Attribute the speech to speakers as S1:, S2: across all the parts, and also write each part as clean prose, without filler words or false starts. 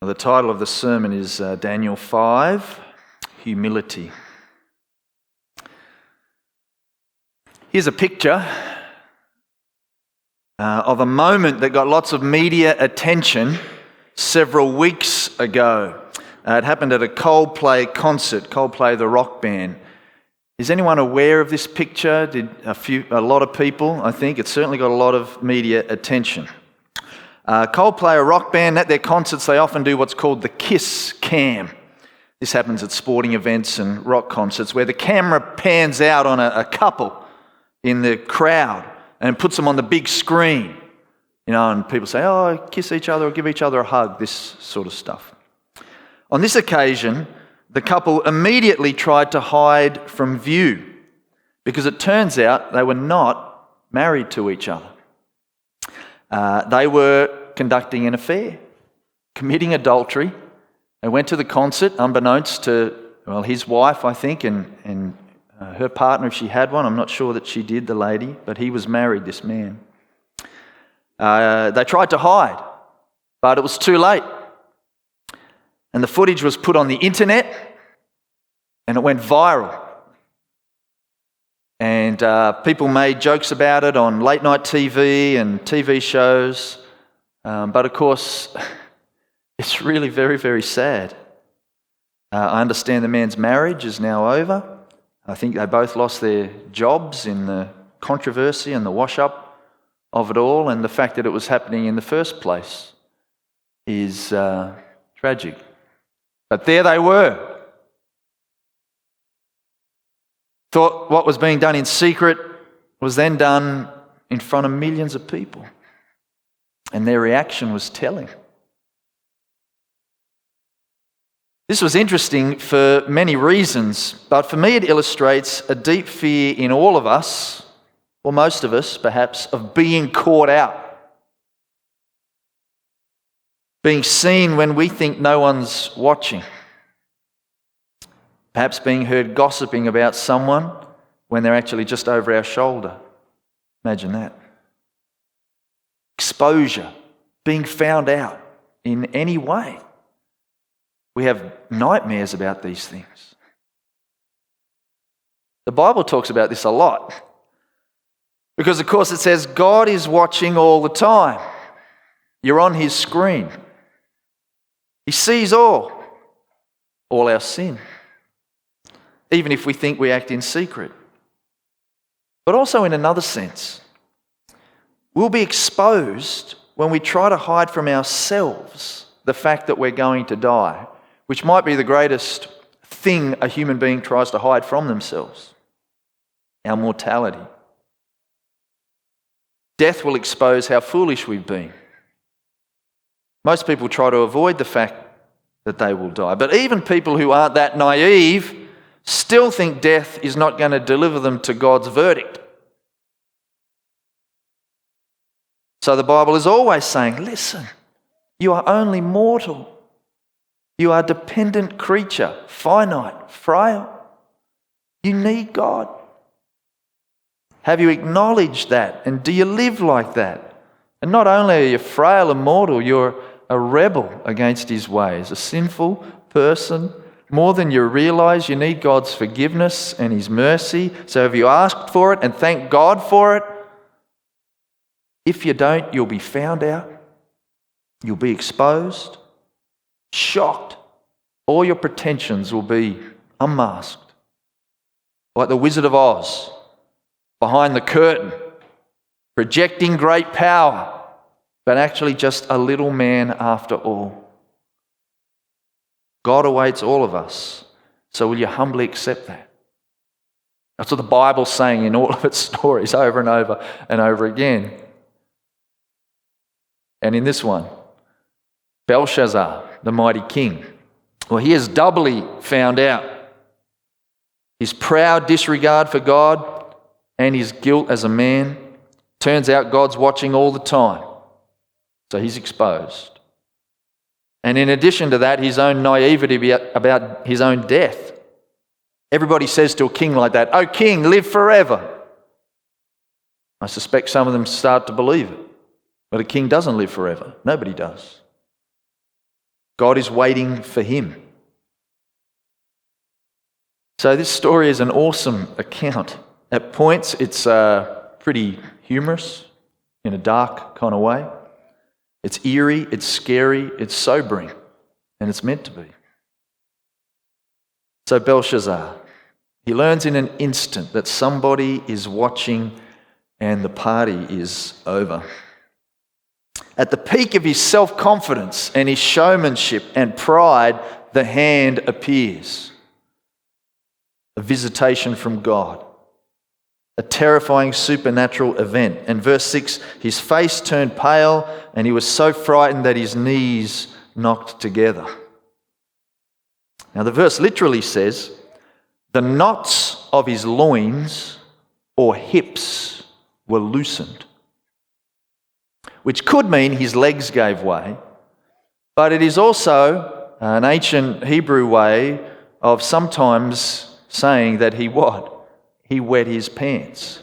S1: The title of the sermon is Daniel 5, Humility. Here's a picture of a moment that got lots of media attention several weeks ago. It happened at a Coldplay concert, Coldplay the rock band. Is anyone aware of this picture? A lot of people, I think. It certainly got a lot of media attention. Coldplay, a rock band, at their concerts they often do what's called the kiss cam. This happens at sporting events and rock concerts where the camera pans out on a couple in the crowd and puts them on the big screen. And people say, oh, kiss each other or give each other a hug, this sort of stuff. On this occasion, the couple immediately tried to hide from view because it turns out they were not married to each other. They were conducting an affair, committing adultery. They went to the concert unbeknownst to, his wife, I think, and her partner, if she had one. I'm not sure that she did, the lady, but he was married, this man. They tried to hide, but it was too late. And the footage was put on the internet, and it went viral. And people made jokes about it on late night TV and TV shows. But of course, it's really very, very sad. I understand the man's marriage is now over. I think they both lost their jobs in the controversy and the wash-up of it all. And the fact that it was happening in the first place is tragic. But there they were. Thought what was being done in secret was then done in front of millions of people. And their reaction was telling. This was interesting for many reasons, but for me it illustrates a deep fear in all of us, or most of us perhaps, of being caught out. Being seen when we think no one's watching. Perhaps being heard gossiping about someone when they're actually just over our shoulder. Imagine that. Exposure, being found out in any way. We have nightmares about these things. The Bible talks about this a lot because, of course, it says God is watching all the time. You're on his screen. He sees all our sin, even if we think we act in secret. But also in another sense, we'll be exposed when we try to hide from ourselves the fact that we're going to die, which might be the greatest thing a human being tries to hide from themselves, our mortality. Death will expose how foolish we've been. Most people try to avoid the fact that they will die, but even people who aren't that naive still think death is not going to deliver them to God's verdict. So the Bible is always saying, listen, you are only mortal. You are a dependent creature, finite, frail. You need God. Have you acknowledged that? And do you live like that? And not only are you frail and mortal, you're a rebel against his ways, a sinful person. More than you realize, you need God's forgiveness and his mercy. So have you asked for it and thank God for it? If you don't, you'll be found out. You'll be exposed, shocked. All your pretensions will be unmasked. Like the Wizard of Oz, behind the curtain, projecting great power, but actually just a little man after all. God awaits all of us, so will you humbly accept that? That's what the Bible's saying in all of its stories over and over and over again. And in this one, Belshazzar, the mighty king, well, he is doubly found out. His proud disregard for God and his guilt as a man. Turns out God's watching all the time, so he's exposed. And in addition to that, his own naivety about his own death. Everybody says to a king like that, "Oh, king, live forever." I suspect some of them start to believe it. But a king doesn't live forever. Nobody does. God is waiting for him. So this story is an awesome account. At points, it's pretty humorous in a dark kind of way. It's eerie, it's scary, it's sobering, and it's meant to be. So Belshazzar, he learns in an instant that somebody is watching and the party is over. At the peak of his self-confidence and his showmanship and pride, the hand appears. A visitation from God. A terrifying supernatural event. And verse 6, his face turned pale and he was so frightened that his knees knocked together. Now the verse literally says, the knots of his loins or hips were loosened, which could mean his legs gave way, but it is also an ancient Hebrew way of sometimes saying that he what? He wet his pants.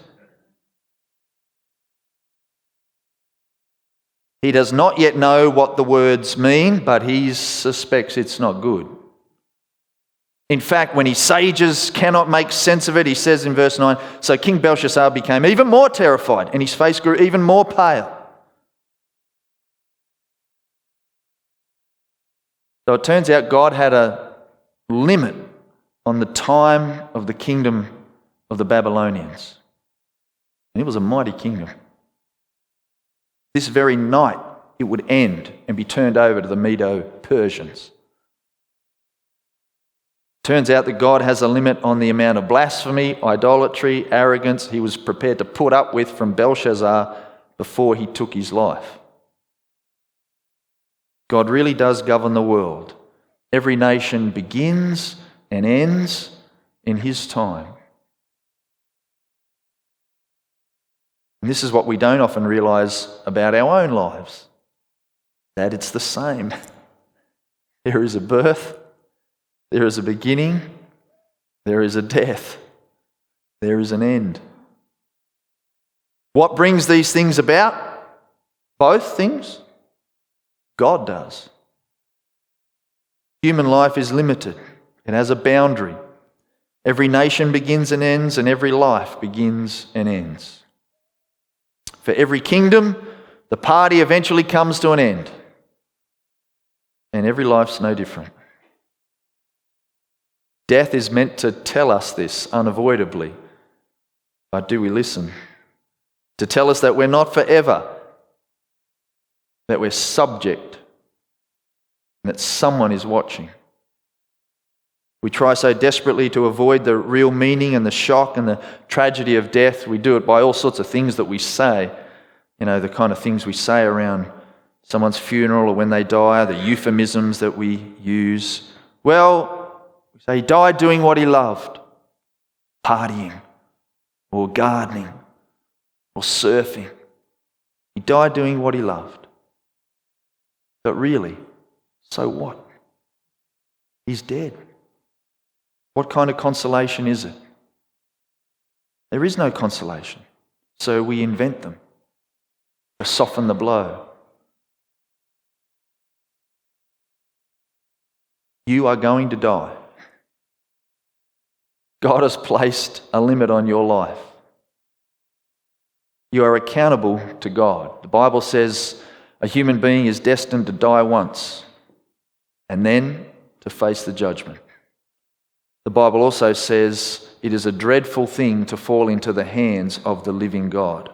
S1: He does not yet know what the words mean, but he suspects it's not good. In fact, when his sages cannot make sense of it, he says in verse 9, so King Belshazzar became even more terrified and his face grew even more pale. So it turns out God had a limit on the time of the kingdom of the Babylonians. And it was a mighty kingdom. This very night it would end and be turned over to the Medo-Persians. Turns out that God has a limit on the amount of blasphemy, idolatry, arrogance he was prepared to put up with from Belshazzar before he took his life. God really does govern the world. Every nation begins and ends in his time. And this is what we don't often realise about our own lives, that it's the same. There is a birth, there is a beginning, there is a death, there is an end. What brings these things about? Both things? God does. Human life is limited. It has a boundary. Every nation begins and ends, and every life begins and ends. For every kingdom, the party eventually comes to an end. And every life's no different. Death is meant to tell us this unavoidably. But do we listen? To tell us that we're not forever, that we're subject, and that someone is watching. We try so desperately to avoid the real meaning and the shock and the tragedy of death. We do it by all sorts of things that we say. You know, the kind of things we say around someone's funeral or when they die, the euphemisms that we use. Well, we say he died doing what he loved, partying or gardening or surfing. He died doing what he loved. But really, so what? He's dead. What kind of consolation is it? There is no consolation, so we invent them to soften the blow. You are going to die. God has placed a limit on your life. You are accountable to God. The Bible says a human being is destined to die once and then to face the judgment. The Bible also says it is a dreadful thing to fall into the hands of the living God.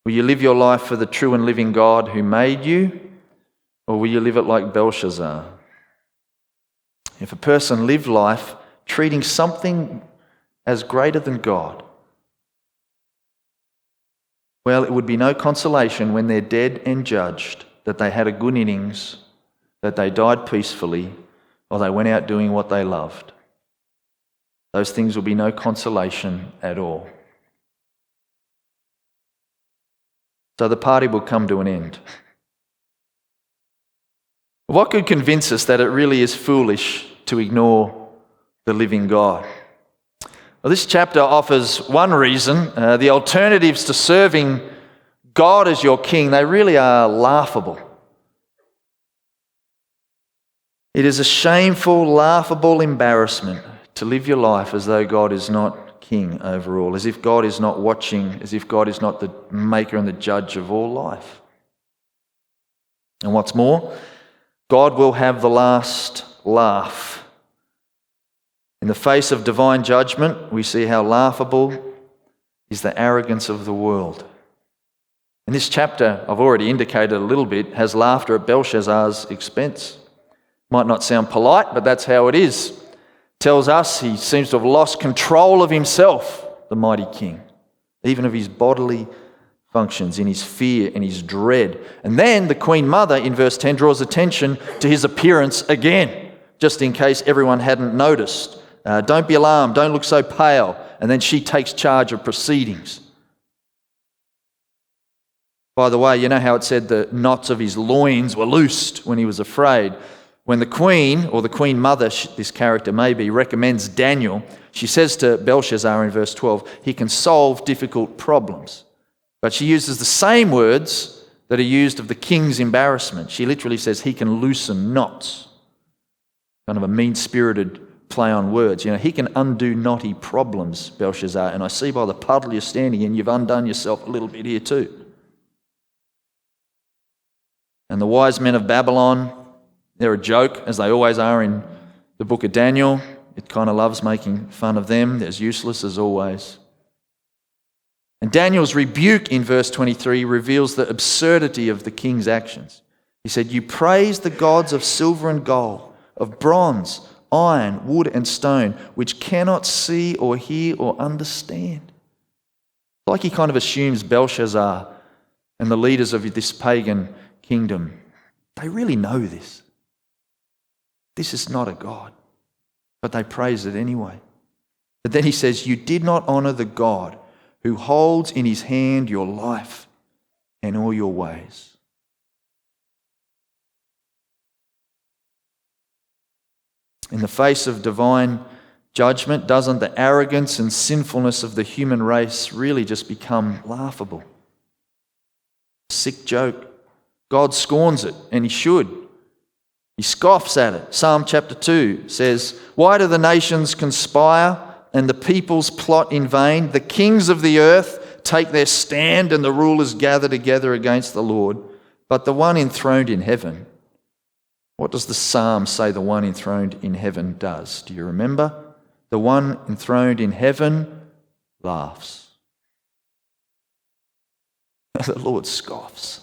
S1: Will you live your life for the true and living God who made you, or will you live it like Belshazzar? If a person lived life treating something as greater than God, well, it would be no consolation when they're dead and judged that they had a good innings, that they died peacefully, or they went out doing what they loved. Those things will be no consolation at all. So the party will come to an end. What could convince us that it really is foolish to ignore the living God? Well, this chapter offers one reason. The alternatives to serving God as your king, they really are laughable. It is a shameful, laughable embarrassment to live your life as though God is not king over all, as if God is not watching, as if God is not the maker and the judge of all life. And what's more, God will have the last laugh. In the face of divine judgment, we see how laughable is the arrogance of the world. And this chapter, I've already indicated a little bit, has laughter at Belshazzar's expense. Might not sound polite, but that's how it is. Tells us he seems to have lost control of himself, the mighty king, even of his bodily functions, in his fear and his dread. And then the Queen Mother in verse 10 draws attention to his appearance again, just in case everyone hadn't noticed. Don't be alarmed, don't look so pale. And then she takes charge of proceedings. By the way, you know how it said the knots of his loins were loosed when he was afraid? When the queen, or the Queen Mother, this character maybe, recommends Daniel, she says to Belshazzar in verse 12, he can solve difficult problems. But she uses the same words that are used of the king's embarrassment. She literally says he can loosen knots. Kind of a mean-spirited play on words. You know, he can undo knotty problems, Belshazzar. And I see by the puddle you're standing in, you've undone yourself a little bit here too. And the wise men of Babylon, they're a joke, as they always are in the book of Daniel. It kind of loves making fun of them. They're as useless as always. And Daniel's rebuke in verse 23 reveals the absurdity of the king's actions. He said, you praise the gods of silver and gold, of bronze, iron, wood and stone, which cannot see or hear or understand. Like he kind of assumes Belshazzar and the leaders of this pagan kingdom, they really know this. This is not a God, but they praise it anyway. But then he says, you did not honour the God who holds in his hand your life and all your ways. In the face of divine judgment, doesn't the arrogance and sinfulness of the human race really just become laughable? Sick joke. God scorns it, and he should. He scoffs at it. Psalm chapter 2 says, why do the nations conspire and the peoples plot in vain? The kings of the earth take their stand and the rulers gather together against the Lord. But the one enthroned in heaven, what does the psalm say the one enthroned in heaven does? Do you remember? The one enthroned in heaven laughs. The Lord scoffs.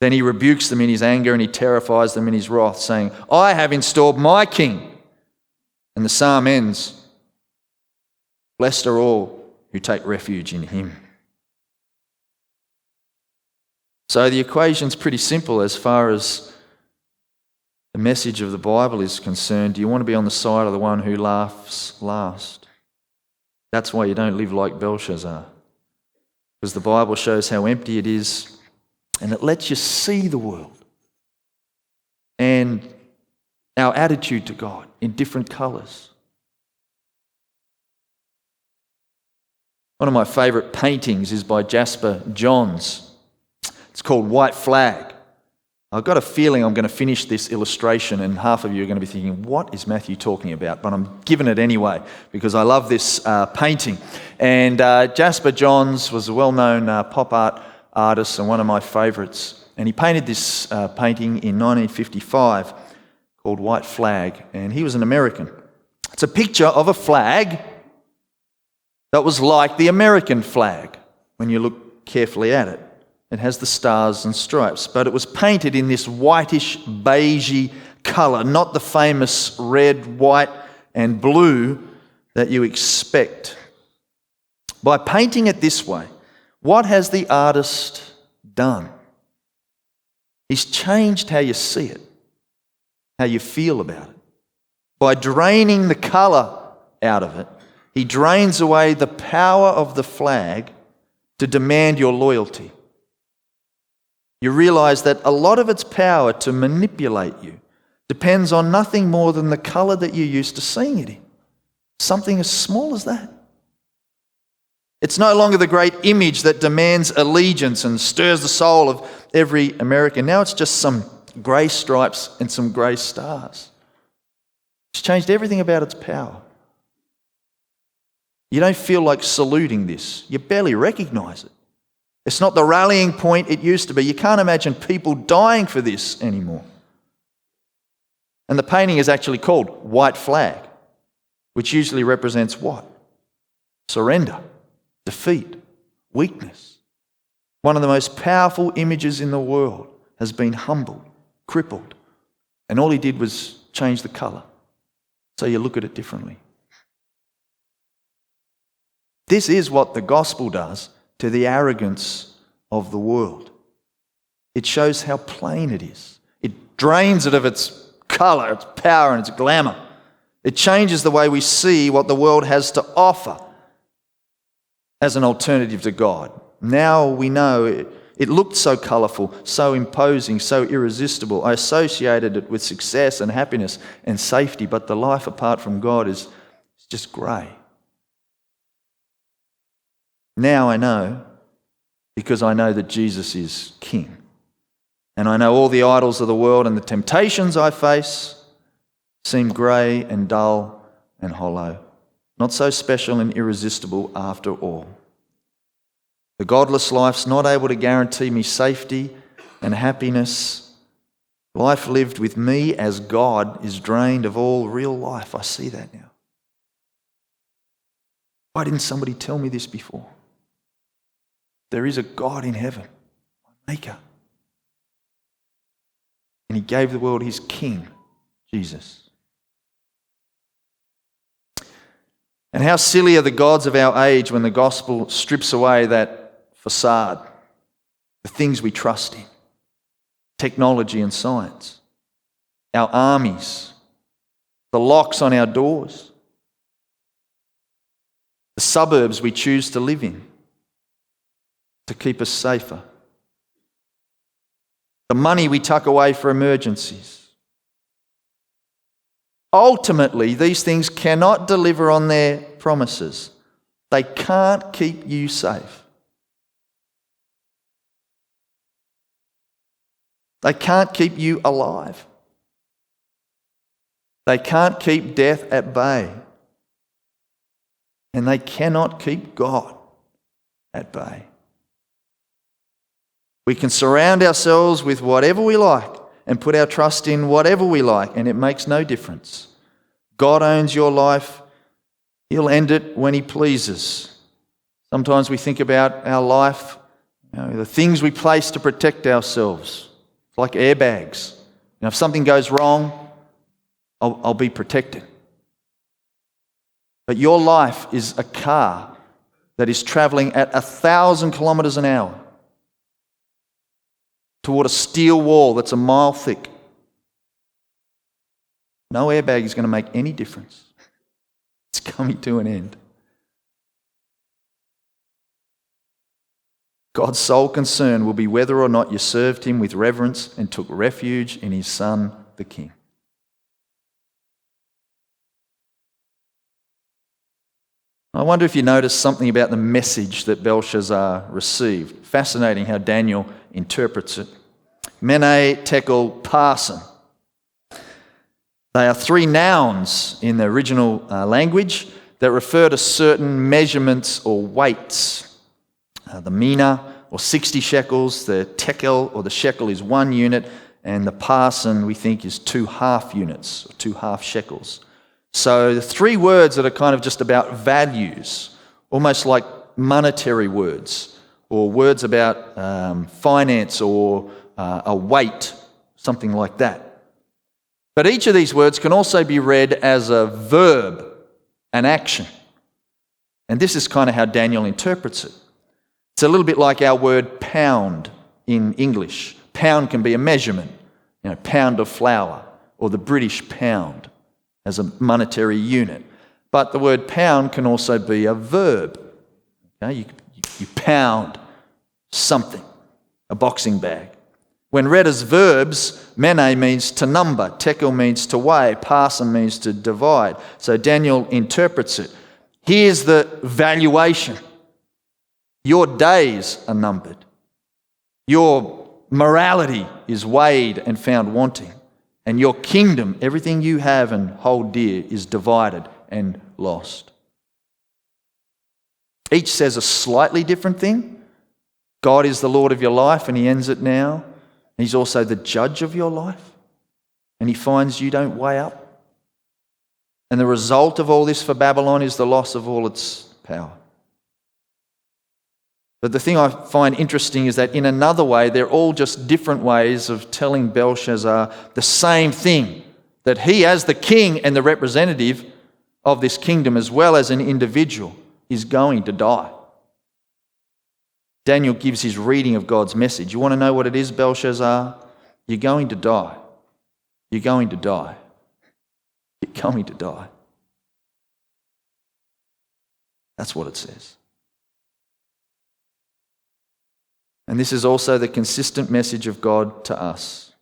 S1: Then he rebukes them in his anger and he terrifies them in his wrath, saying, I have installed my king. And the psalm ends, blessed are all who take refuge in him. So the equation's pretty simple as far as the message of the Bible is concerned. Do you want to be on the side of the one who laughs last? That's why you don't live like Belshazzar. Because the Bible shows how empty it is, and it lets you see the world and our attitude to God in different colours. One of my favourite paintings is by Jasper Johns. It's called White Flag. I've got a feeling I'm going to finish this illustration and half of you are going to be thinking, what is Matthew talking about? But I'm giving it anyway because I love this painting. And Jasper Johns was a well-known pop art artist and one of my favourites. And he painted this painting in 1955 called White Flag. And he was an American. It's a picture of a flag that was like the American flag when you look carefully at it. It has the stars and stripes, but it was painted in this whitish, beigey colour, not the famous red, white and blue that you expect. By painting it this way, what has the artist done? He's changed how you see it, how you feel about it. By draining the colour out of it, he drains away the power of the flag to demand your loyalty. You realise that a lot of its power to manipulate you depends on nothing more than the colour that you're used to seeing it in. Something as small as that. It's no longer the great image that demands allegiance and stirs the soul of every American. Now it's just some grey stripes and some grey stars. It's changed everything about its power. You don't feel like saluting this. You barely recognise it. It's not the rallying point it used to be. You can't imagine people dying for this anymore. And the painting is actually called White Flag, which usually represents what? Surrender, defeat, weakness. One of the most powerful images in the world has been humbled, crippled, and all he did was change the colour. So you look at it differently. This is what the gospel does to the arrogance of the world. It shows how plain it is. It drains it of its colour, its power and its glamour. It changes the way we see what the world has to offer as an alternative to God. Now we know it looked so colourful, so imposing, so irresistible. I associated it with success and happiness and safety, but the life apart from God is just grey. Now I know, because I know that Jesus is King. And I know all the idols of the world and the temptations I face seem grey and dull and hollow, not so special and irresistible after all. The godless life's not able to guarantee me safety and happiness. Life lived with me as God is drained of all real life. I see that now. Why didn't somebody tell me this before? There is a God in heaven, my Maker. And he gave the world his King, Jesus. And how silly are the gods of our age when the gospel strips away that facade, the things we trust in, technology and science, our armies, the locks on our doors, the suburbs we choose to live in to keep us safer, the money we tuck away for emergencies. Ultimately, these things cannot deliver on their promises. They can't keep you safe. They can't keep you alive. They can't keep death at bay. And they cannot keep God at bay. We can surround ourselves with whatever we like and put our trust in whatever we like, and it makes no difference. God owns your life. He'll end it when he pleases. Sometimes we think about our life, the things we place to protect ourselves, like airbags. If something goes wrong, I'll be protected. But your life is a car that is travelling at 1,000 kilometres an hour toward a steel wall that's a mile thick. No airbag is going to make any difference. It's coming to an end. God's sole concern will be whether or not you served him with reverence and took refuge in his Son, the King. I wonder if you noticed something about the message that Belshazzar received. Fascinating how Daniel interprets it. Mene, Tekel, Parsin. They are three nouns in the original language that refer to certain measurements or weights. The mina, or 60 shekels, the tekel, or the shekel, is 1 unit, and the parsin, we think, is 2 half units, or 2 half shekels. So the 3 words that are kind of just about values, almost like monetary words, or words about finance or a weight, something like that. But each of these words can also be read as a verb, an action. And this is kind of how Daniel interprets it. It's a little bit like our word pound in English. Pound can be a measurement, pound of flour, or the British pound as a monetary unit. But the word pound can also be a verb. You pound something, a boxing bag. When read as verbs, mene means to number, tekel means to weigh, parsin means to divide. So Daniel interprets it. Here's the valuation Your days are numbered. Your morality is weighed and found wanting. And your kingdom, everything you have and hold dear, is divided and lost. Each says a slightly different thing. God is the Lord of your life, and he ends it now. He's also the judge of your life, and he finds you don't weigh up. And the result of all this for Babylon is the loss of all its power. But the thing I find interesting is that in another way, they're all just different ways of telling Belshazzar the same thing, that he, as the king and the representative of this kingdom, as well as an individual, is going to die. Daniel gives his reading of God's message. You want to know what it is, Belshazzar? You're going to die. You're going to die. You're going to die. That's what it says. And this is also the consistent message of God to us.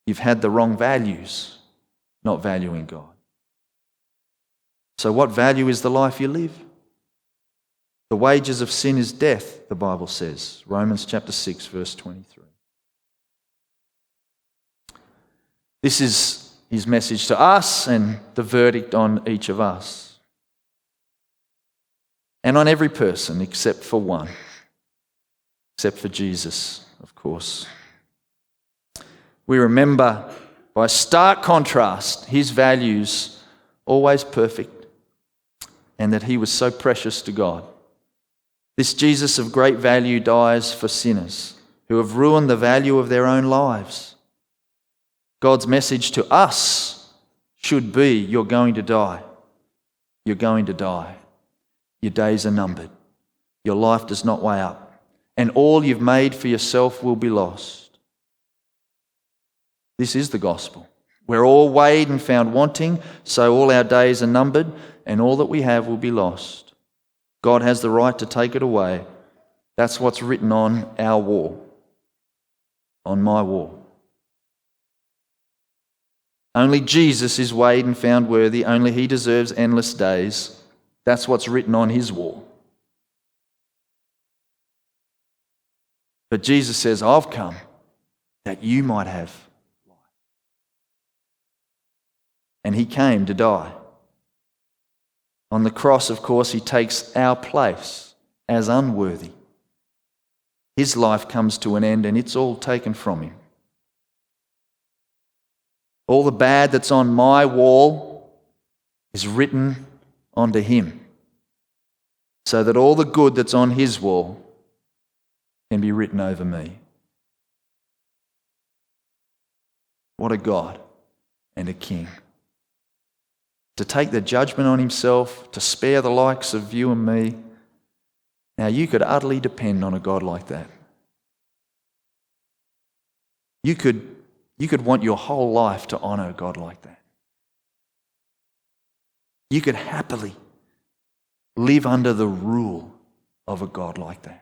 S1: You've had the wrong values, not valuing God. So what value is the life you live? The wages of sin is death, the Bible says. Romans chapter 6, verse 23. This is his message to us and the verdict on each of us. And on every person except for one. Except for Jesus, of course. We remember, by stark contrast, his values always perfect, and that he was so precious to God. This Jesus of great value dies for sinners who have ruined the value of their own lives. God's message to us should be, you're going to die. You're going to die. Your days are numbered. Your life does not weigh up. And all you've made for yourself will be lost. This is the gospel. We're all weighed and found wanting, so all our days are numbered, and all that we have will be lost. God has the right to take it away. That's what's written on our wall, on my wall. Only Jesus is weighed and found worthy. Only he deserves endless days. That's what's written on his wall. But Jesus says, I've come that you might have life. And he came to die. On the cross, of course, he takes our place as unworthy. His life comes to an end and it's all taken from him. All the bad that's on my wall is written onto him, so that all the good that's on his wall can be written over me. What a God and a King. To take the judgment on himself, to spare the likes of you and me. Now you could utterly depend on a God like that. You could want your whole life to honour a God like that. You could happily live under the rule of a God like that.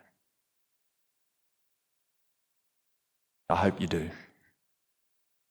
S1: I hope you do.